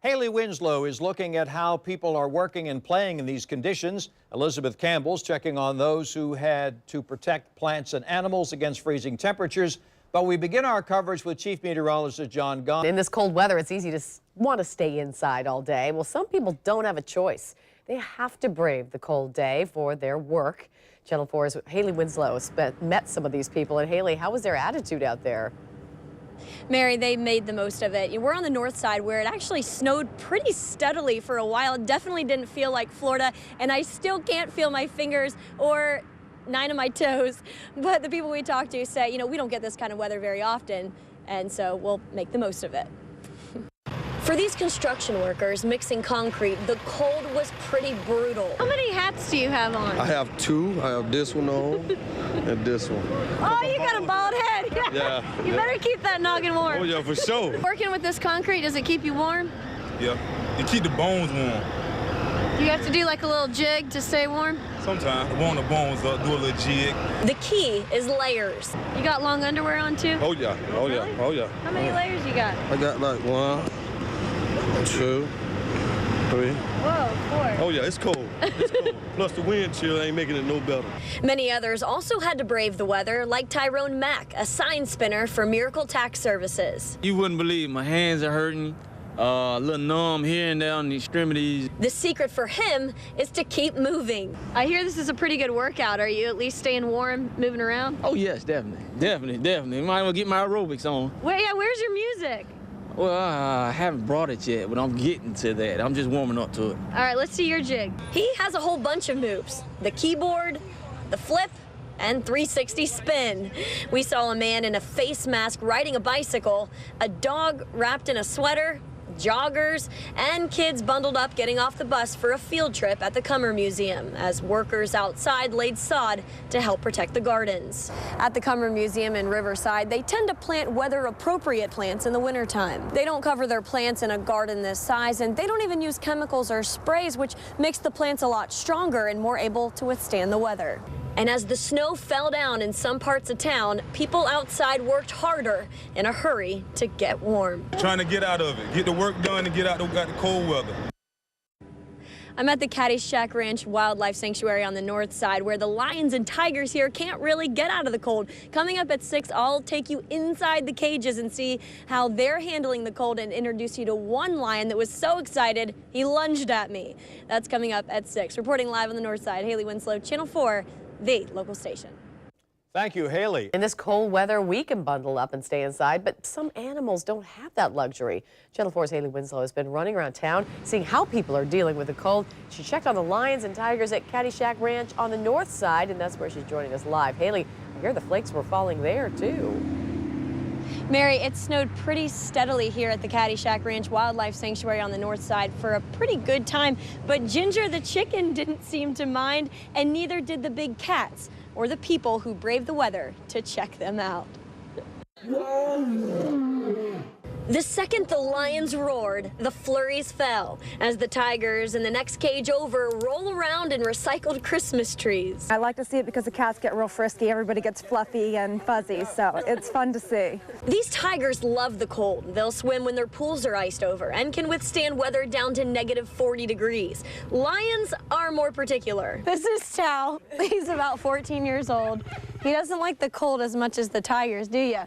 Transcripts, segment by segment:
Hailey Winslow is looking at how people are working and playing in these conditions. Elizabeth Campbell's checking on those who had to protect plants and animals against freezing temperatures. But we begin our coverage with Chief Meteorologist John Gunn. In this cold weather, it's easy to want to stay inside all day. Well, some people don't have a choice. They have to brave the cold day for their work. Channel 4's Hailey Winslow met some of these people. And Hailey, how was their attitude out there? Mary, they made the most of it. We're on the north side where it actually snowed pretty steadily for a while. It definitely didn't feel like Florida, and I still can't feel my fingers or 9 of my toes. But the people we talk to say, we don't get this kind of weather very often, and so we'll make the most of it. For these construction workers mixing concrete, the cold was pretty brutal. How many hats do you have on? I have 2. I have this one on and this one. Oh, you got a bald head. Yeah. You better keep that noggin warm. Oh, yeah, for sure. Working with this concrete, does it keep you warm? Yeah. It keep the bones warm. You have to do like a little jig to stay warm? Sometimes. Warm the bones up, do a little jig. The key is layers. You got long underwear on too? Oh, yeah. Oh, yeah. Really? Oh, yeah. How many layers you got? I got like 1, 2, 3. Whoa, 4. Oh, yeah, it's cold. It's cold. Plus the wind chill ain't making it no better. Many others also had to brave the weather, like Tyrone Mack, a sign spinner for Miracle Tax Services. You wouldn't believe my hands are hurting, a little numb here and there on the extremities. The secret for him is to keep moving. I hear this is a pretty good workout. Are you at least staying warm, moving around? Oh yes, definitely. Might as well get my aerobics on. Where's your music? Well, I haven't brought it yet, but I'm getting to that. I'm just warming up to it. All right, let's see your jig. He has a whole bunch of moves. The keyboard, the flip, and 360 spin. We saw a man in a face mask riding a bicycle, a dog wrapped in a sweater, joggers, and kids bundled up getting off the bus for a field trip at the Cummer Museum as workers outside laid sod to help protect the gardens. At the Cummer Museum in Riverside, they tend to plant weather-appropriate plants in the wintertime. They don't cover their plants in a garden this size, and they don't even use chemicals or sprays, which makes the plants a lot stronger and more able to withstand the weather. And as the snow fell down in some parts of town, people outside worked harder in a hurry to get warm. Trying to get out of it, get the work done and get out the cold weather. I'm at the Caddyshack Ranch Wildlife Sanctuary on the north side, where the lions and tigers here can't really get out of the cold. Coming up at 6, I'll take you inside the cages and see how they're handling the cold and introduce you to one lion that was so excited he lunged at me. That's coming up at 6. Reporting live on the north side, Hailey Winslow, Channel 4, the local station. Thank you, Hailey. In this cold weather, we can bundle up and stay inside, but some animals don't have that luxury. Channel 4's Hailey Winslow has been running around town, seeing how people are dealing with the cold. She checked on the lions and tigers at Caddyshack Ranch on the north side, and that's where she's joining us live. Hailey, I hear the flakes were falling there, too. Mary, it snowed pretty steadily here at the Caddyshack Ranch Wildlife Sanctuary on the north side for a pretty good time, but Ginger the chicken didn't seem to mind, and neither did the big cats or the people who braved the weather to check them out. The second the lions roared, the flurries fell as the tigers in the next cage over roll around in recycled Christmas trees. I like to see it because the cats get real frisky, everybody gets fluffy and fuzzy, so it's fun to see. These tigers love the cold. They'll swim when their pools are iced over and can withstand weather down to -40 degrees. Lions are more particular. This is Tao. He's about 14 years old. He doesn't like the cold as much as the tigers, do you?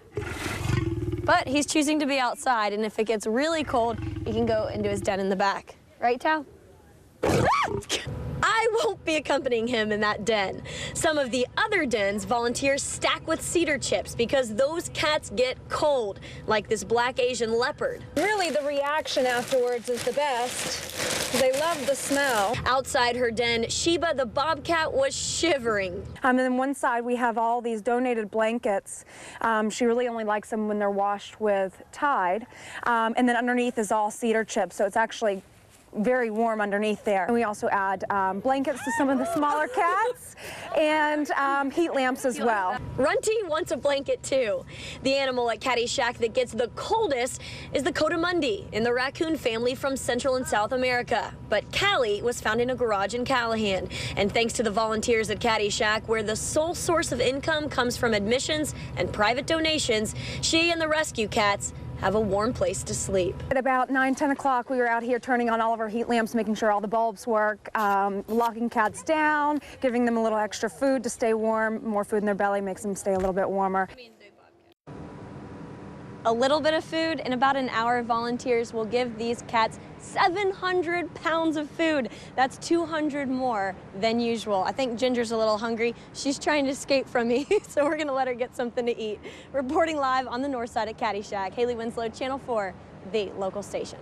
But he's choosing to be outside, and if it gets really cold, he can go into his den in the back. Right, Tao? I won't be accompanying him in that den. Some of the other dens volunteers stack with cedar chips because those cats get cold, like this black Asian leopard. Really, the reaction afterwards is the best. They love the smell. Outside her den, Sheba the bobcat was shivering. And then one side we have all these donated blankets. She really only likes them when they're washed with Tide. And then underneath is all cedar chips, so it's actually very warm underneath there. And we also add blankets to some of the smaller cats and heat lamps as well. Runty wants a blanket too. The animal at Caddyshack that gets the coldest is the coatimundi in the raccoon family from Central and South America. But Callie was found in a garage in Callahan. And thanks to the volunteers at Caddyshack, where the sole source of income comes from admissions and private donations, she and the rescue cats have a warm place to sleep. At about 9, 10 o'clock, we were out here turning on all of our heat lamps, making sure all the bulbs work, locking cats down, giving them a little extra food to stay warm. More food in their belly makes them stay a little bit warmer. A little bit of food in about an hour, volunteers will give these cats 700 pounds of food. That's 200 more than usual. I think Ginger's a little hungry. She's trying to escape from me, so we're gonna let her get something to eat. Reporting live on the north side at Caddyshack, Hailey Winslow, Channel 4, the local station.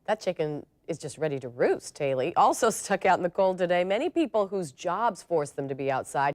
That chicken is just ready to roost, Hailey. Also stuck out in the cold today, many people whose jobs force them to be outside